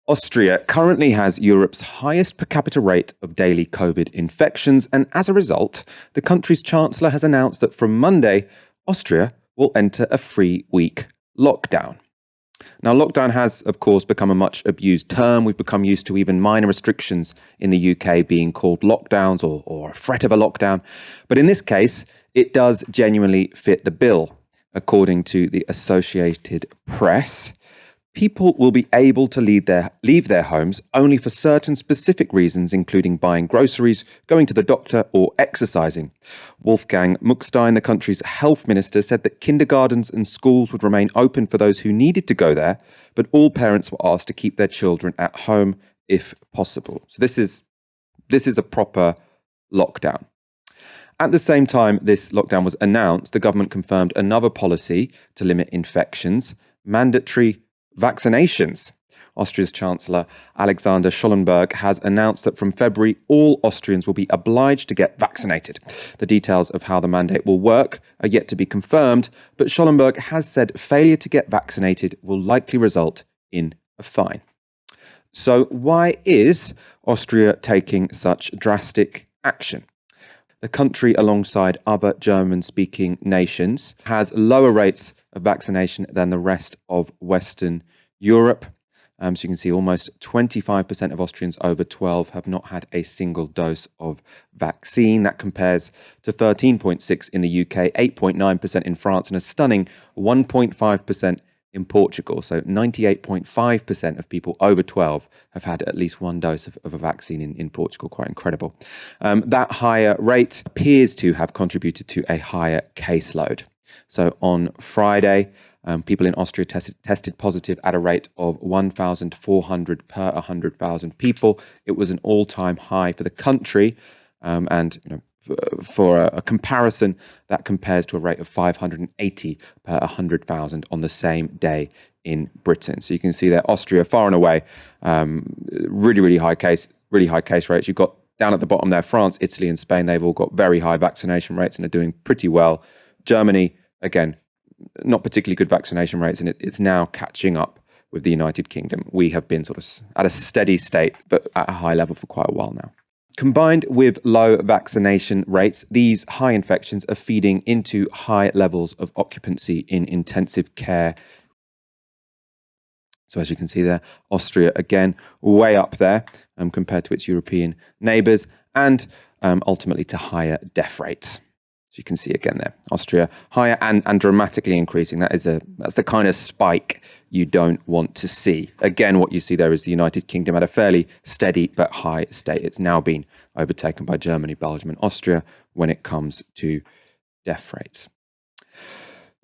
Austria currently has Europe's highest per capita rate of daily COVID infections, and as a result, the country's chancellor has announced that from Monday, Austria will enter a 3-week lockdown. Now, lockdown has, of course, become a much abused term. We've become used to even minor restrictions in the UK being called lockdowns or a threat of a lockdown. But in this case, it does genuinely fit the bill. According to the Associated Press, people will be able to leave their homes only for certain specific reasons, including buying groceries, going to the doctor, or exercising. Wolfgang Muckstein, the country's health minister, said that kindergartens and schools would remain open for those who needed to go there, but all parents were asked to keep their children at home if possible. So this is a proper lockdown. At the same time this lockdown was announced, the government confirmed another policy to limit infections: mandatory vaccinations. Austria's Chancellor Alexander Schallenberg has announced that from February, all Austrians will be obliged to get vaccinated. The details of how the mandate will work are yet to be confirmed, but Schallenberg has said failure to get vaccinated will likely result in a fine. So why is Austria taking such drastic action? The country, alongside other German-speaking nations, has lower rates of vaccination than the rest of Western Europe. So you can see almost 25% of Austrians over 12 have not had a single dose of vaccine. That compares to 13.6% in the UK, 8.9% in France, and a stunning 1.5% in Portugal. So 98.5% of people over 12 have had at least one dose of a vaccine in Portugal. Quite incredible. That higher rate appears to have contributed to a higher caseload. So on Friday, people in Austria tested positive at a rate of 1,400 per 100,000 people. It was an all-time high for the country, and for a comparison, that compares to a rate of 580 per 100,000 on the same day in Britain. So you can see there, Austria far and away, really high case rates. You've got down at the bottom there, France, Italy, and Spain. They've all got very high vaccination rates and are doing pretty well. Germany, again, not particularly good vaccination rates, and it's now catching up with the United Kingdom. We have been sort of at a steady state, but at a high level for quite a while now. Combined with low vaccination rates, these high infections are feeding into high levels of occupancy in intensive care. So as you can see there, Austria, again, way up there compared to its European neighbours, and ultimately to higher death rates. So you can see again there, Austria higher and dramatically increasing. That's the kind of spike you don't want to see. Again, what you see there is the United Kingdom at a fairly steady but high state. It's now been overtaken by Germany, Belgium, and Austria when it comes to death rates.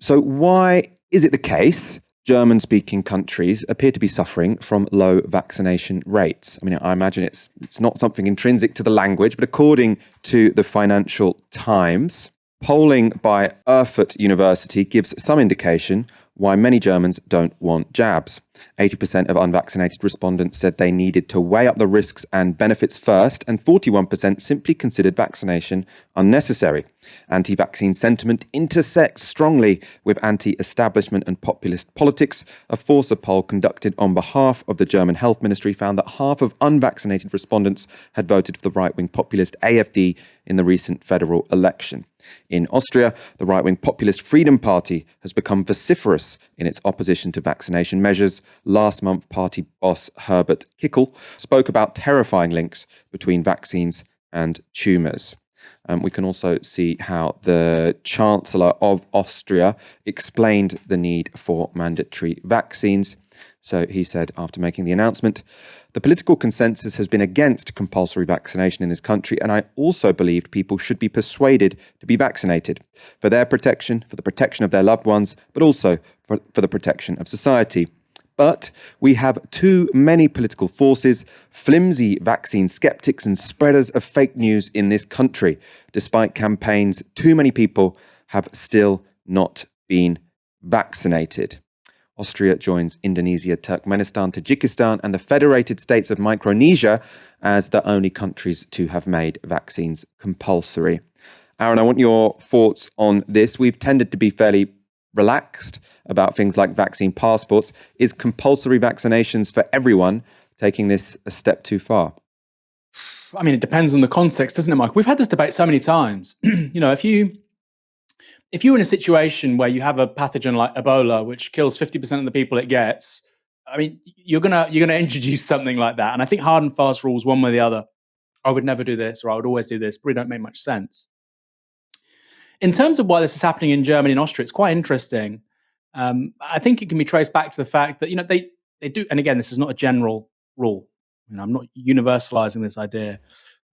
So why is it the case German-speaking countries appear to be suffering from low vaccination rates? I mean, I imagine it's not something intrinsic to the language, but according to the Financial Times, polling by Erfurt University gives some indication why many Germans don't want jabs. 80% of unvaccinated respondents said they needed to weigh up the risks and benefits first, and 41% simply considered vaccination unnecessary. Anti-vaccine sentiment intersects strongly with anti-establishment and populist politics. A Forsa poll conducted on behalf of the German Health Ministry found that half of unvaccinated respondents had voted for the right-wing populist AfD in the recent federal election. In Austria, the right-wing populist Freedom Party has become vociferous in its opposition to vaccination measures. Last month, party boss Herbert Kickl spoke about terrifying links between vaccines and tumours. We can also see how the Chancellor of Austria explained the need for mandatory vaccines. So he said, after making the announcement, "The political consensus has been against compulsory vaccination in this country, and I also believed people should be persuaded to be vaccinated for their protection, for the protection of their loved ones, but also for the protection of society. But we have too many political forces, flimsy vaccine skeptics and spreaders of fake news in this country. Despite campaigns, too many people have still not been vaccinated." Austria joins Indonesia, Turkmenistan, Tajikistan, and the Federated States of Micronesia as the only countries to have made vaccines compulsory. Aaron, I want your thoughts on this. We've tended to be fairly relaxed about things like vaccine passports. Is compulsory vaccinations for everyone taking this a step too far? I mean, it depends on the context, doesn't it, Mike? We've had this debate so many times. If you're in a situation where you have a pathogen like Ebola, which kills 50% of the people it gets, I mean, you're gonna introduce something like that. And I think hard and fast rules, one way or the other, I would never do this, or I would always do this, probably don't make much sense. In terms of why this is happening in Germany and Austria, it's quite interesting. I think it can be traced back to the fact that they do, and again, this is not a general rule. I'm not universalizing this idea,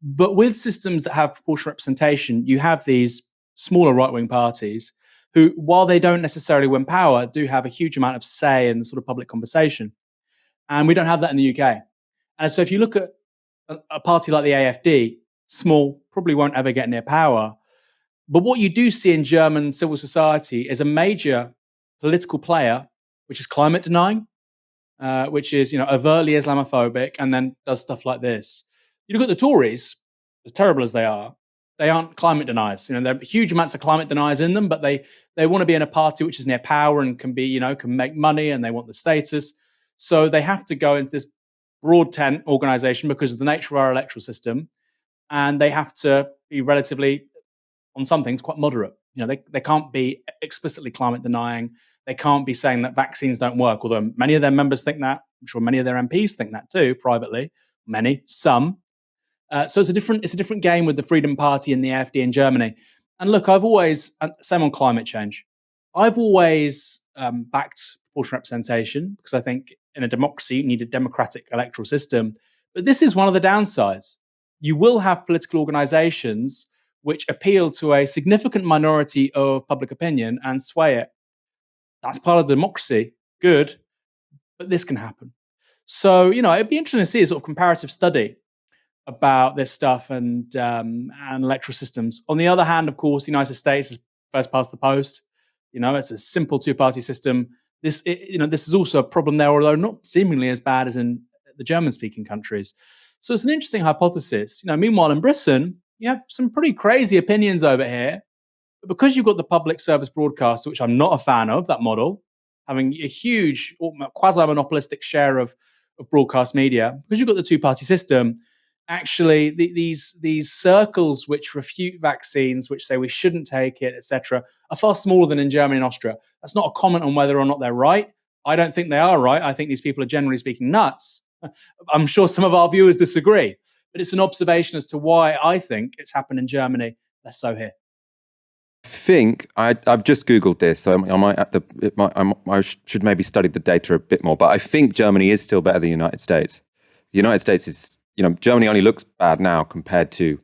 but with systems that have proportional representation, you have these smaller right-wing parties who, while they don't necessarily win power, do have a huge amount of say in the sort of public conversation, and we don't have that in the UK. And so, if you look at a party like the AfD, small, probably won't ever get near power. But what you do see in German civil society is a major political player, which is climate denying, which is overtly Islamophobic, and then does stuff like this. You look at the Tories, as terrible as they aren't climate deniers. There are huge amounts of climate deniers in them, but they want to be in a party which is near power and can make money, and they want the status. So they have to go into this broad tent organization because of the nature of our electoral system, and they have to be relatively, on some things, quite moderate. They can't be explicitly climate denying. They can't be saying that vaccines don't work, although many of their members think that. I'm sure many of their MPs think that too, privately. Some. So it's a different game with the Freedom Party and the AfD in Germany. And look, I've always, same on climate change, I've always backed proportional representation because I think in a democracy you need a democratic electoral system. But this is one of the downsides. You will have political organizations which appeal to a significant minority of public opinion and sway it. That's part of democracy. Good. But this can happen. So, it'd be interesting to see a sort of comparative study about this stuff and electoral systems. On the other hand, of course, the United States is first past the post. It's a simple two-party system. This is also a problem there, although not seemingly as bad as in the German-speaking countries. So it's an interesting hypothesis. Meanwhile, in Britain, you have some pretty crazy opinions over here. But because you've got the public service broadcaster, which I'm not a fan of, that model, having a huge quasi-monopolistic share of broadcast media, because you've got the two-party system, actually these circles which refute vaccines, which say we shouldn't take it, etc., are far smaller than in Germany and Austria. That's not a comment on whether or not they're right. I don't think they are right. I think these people are generally speaking nuts. I'm sure some of our viewers disagree, but it's an observation as to why I think it's happened in Germany, less so here. I think I've just Googled this, so I should maybe study the data a bit more. But I think Germany is still better than the United States. The United States is, Germany only looks bad now compared to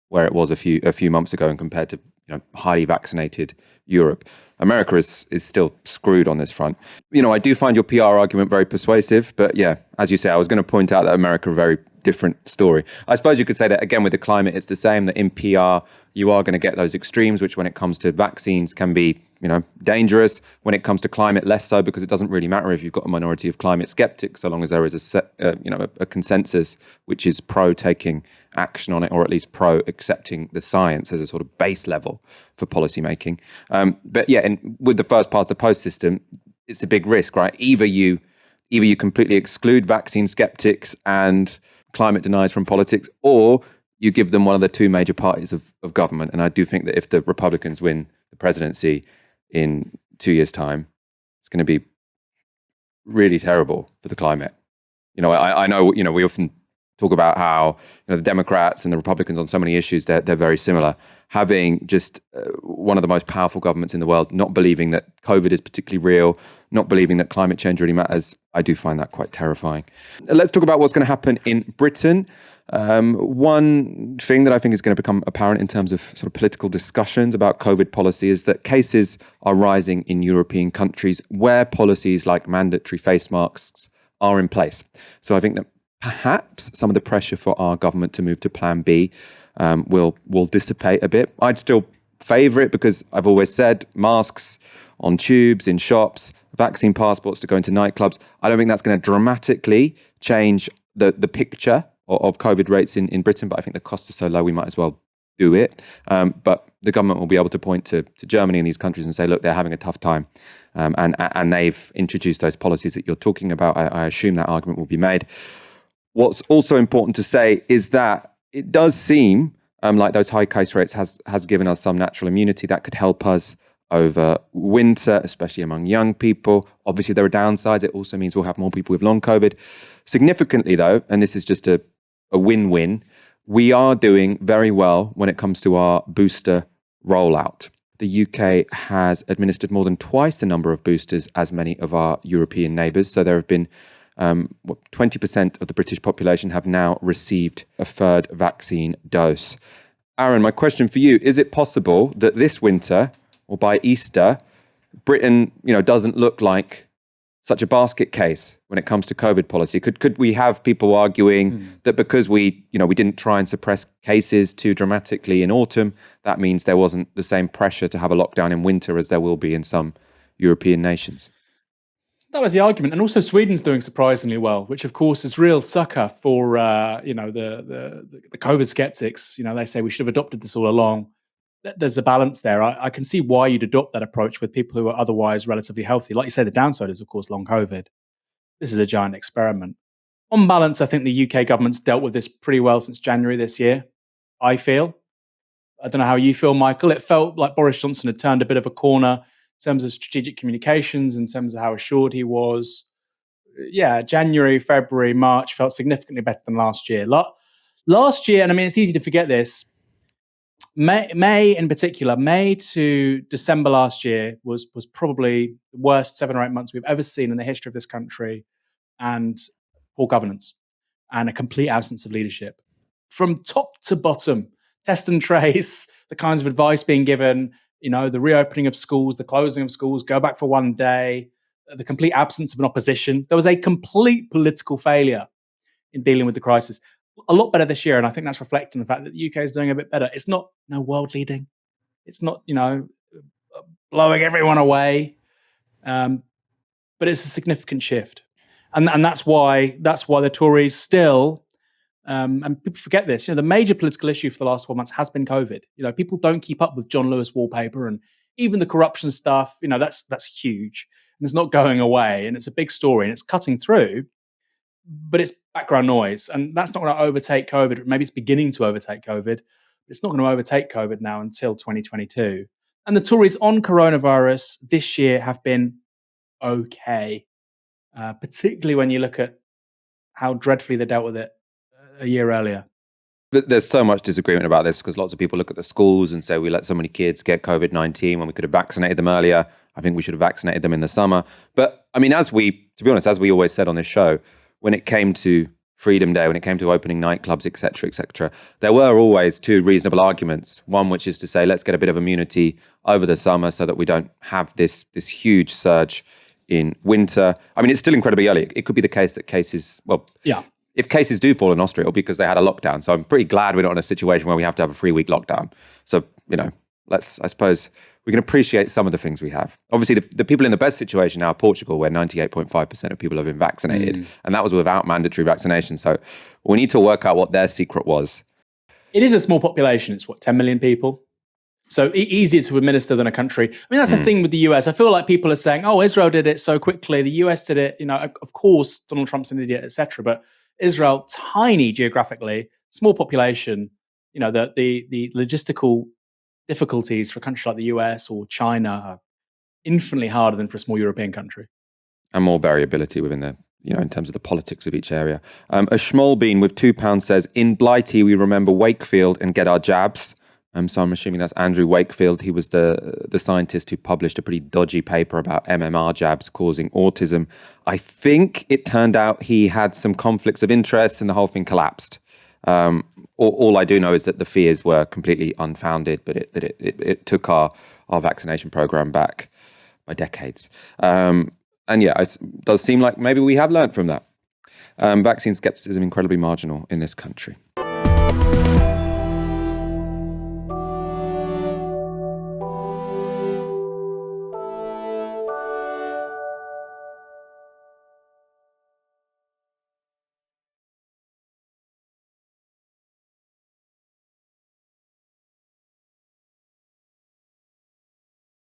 where it was a few months ago, and compared to highly vaccinated Europe. America is still screwed on this front. I do find your PR argument very persuasive, but yeah, as you say, I was going to point out that America, a very different story. I suppose you could say that again with the climate, it's the same, that in PR, you are going to get those extremes, which when it comes to vaccines can be, dangerous. When it comes to climate, less so, because it doesn't really matter if you've got a minority of climate skeptics, so long as there is a consensus which is pro taking action on it, or at least pro accepting the science as a sort of base level for policy making. But yeah, and with the first past the post system, it's a big risk, right? Either you completely exclude vaccine skeptics and climate deniers from politics, or you give them one of the two major parties of government. And I do think that if the Republicans win the presidency in 2 years' time, it's going to be really terrible for the climate. I know, we often talk about how the Democrats and the Republicans on so many issues, they're very similar. Having just one of the most powerful governments in the world not believing that COVID is particularly real, not believing that climate change really matters, I do find that quite terrifying. Let's talk about what's going to happen in Britain. One thing that I think is going to become apparent in terms of sort of political discussions about COVID policy is that cases are rising in European countries where policies like mandatory face masks are in place. So I think that perhaps some of the pressure for our government to move to Plan B will dissipate a bit. I'd still favour it because I've always said masks on tubes, in shops, vaccine passports to go into nightclubs. I don't think that's going to dramatically change the picture of COVID rates in Britain, but I think the costs are so low we might as well do it. But the government will be able to point to Germany and these countries and say, look, they're having a tough time. And they've introduced those policies that you're talking about. I assume that argument will be made. What's also important to say is that it does seem like those high case rates has given us some natural immunity that could help us over winter, especially among young people. Obviously, there are downsides. It also means we'll have more people with long COVID. Significantly, though, and this is just a win-win, we are doing very well when it comes to our booster rollout. The UK has administered more than twice the number of boosters as many of our European neighbours. So there have been 20% of the British population have now received a third vaccine dose. Aaron, my question for you, is it possible that this winter or by Easter, Britain, doesn't look like such a basket case when it comes to COVID policy? Could we have people arguing that because we didn't try and suppress cases too dramatically in autumn, that means there wasn't the same pressure to have a lockdown in winter as there will be in some European nations? That was the argument. And also Sweden's doing surprisingly well, which of course is real sucker for, the COVID skeptics. They say we should have adopted this all along. There's a balance there. I can see why you'd adopt that approach with people who are otherwise relatively healthy. Like you say, the downside is, of course, long COVID. This is a giant experiment. On balance, I think the UK government's dealt with this pretty well since January this year, I feel. I don't know how you feel, Michael. It felt like Boris Johnson had turned a bit of a corner in terms of strategic communications, in terms of how assured he was. Yeah, January, February, March felt significantly better than last year. Last year, and I mean, it's easy to forget this, May in particular, May to December last year was probably the worst 7 or 8 months we've ever seen in the history of this country, and poor governance and a complete absence of leadership. From top to bottom, test and trace, the kinds of advice being given, the reopening of schools, the closing of schools, go back for one day, the complete absence of an opposition. There was a complete political failure in dealing with the crisis. A lot better this year, and I think that's reflecting the fact that the UK is doing a bit better. It's not world leading. It's not blowing everyone away, but it's a significant shift, and that's why the Tories still. And people forget this. The major political issue for the last 4 months has been COVID. People don't keep up with John Lewis wallpaper and even the corruption stuff. That's huge, and it's not going away. And it's a big story, and it's cutting through. But it's background noise, and that's not going to overtake COVID. Maybe it's beginning to overtake COVID, but it's not going to overtake COVID now until 2022. And the Tories on coronavirus this year have been okay, particularly when you look at how dreadfully they dealt with it a year earlier. There's so much disagreement about this because lots of people look at the schools and say we let so many kids get COVID-19 when we could have vaccinated them earlier. I think we should have vaccinated them in the summer. But I mean, as we always said on this show, when it came to Freedom Day, when it came to opening nightclubs, etc., there were always two reasonable arguments. One, which is to say, let's get a bit of immunity over the summer so that we don't have this huge surge in winter. I mean, it's still incredibly early. It could be the case that cases, if cases do fall in Austria, it'll be because they had a lockdown. So I'm pretty glad we're not in a situation where we have to have a 3-week lockdown. So, I suppose we can appreciate some of the things we have. Obviously, the people in the best situation now are Portugal, where 98.5% of people have been vaccinated. And that was without mandatory vaccination. So we need to work out what their secret was. It is a small population. It's 10 million people. So easier to administer than a country. I mean, that's the thing with the US. I feel like people are saying, oh, Israel did it so quickly. The US did it. Of course, Donald Trump's an idiot, etc. But Israel, tiny geographically, small population, the logistical difficulties for a country like the US or China are infinitely harder than for a small European country. And more variability within the, in terms of the politics of each area. A Schmolbean with £2 says, in Blighty, we remember Wakefield and get our jabs. So I'm assuming that's Andrew Wakefield. He was the scientist who published a pretty dodgy paper about MMR jabs causing autism. I think it turned out he had some conflicts of interest and the whole thing collapsed. All I do know is that the fears were completely unfounded, but it took our vaccination program back by decades. And yeah, it does seem like maybe we have learned from that. Vaccine skepticism incredibly marginal in this country.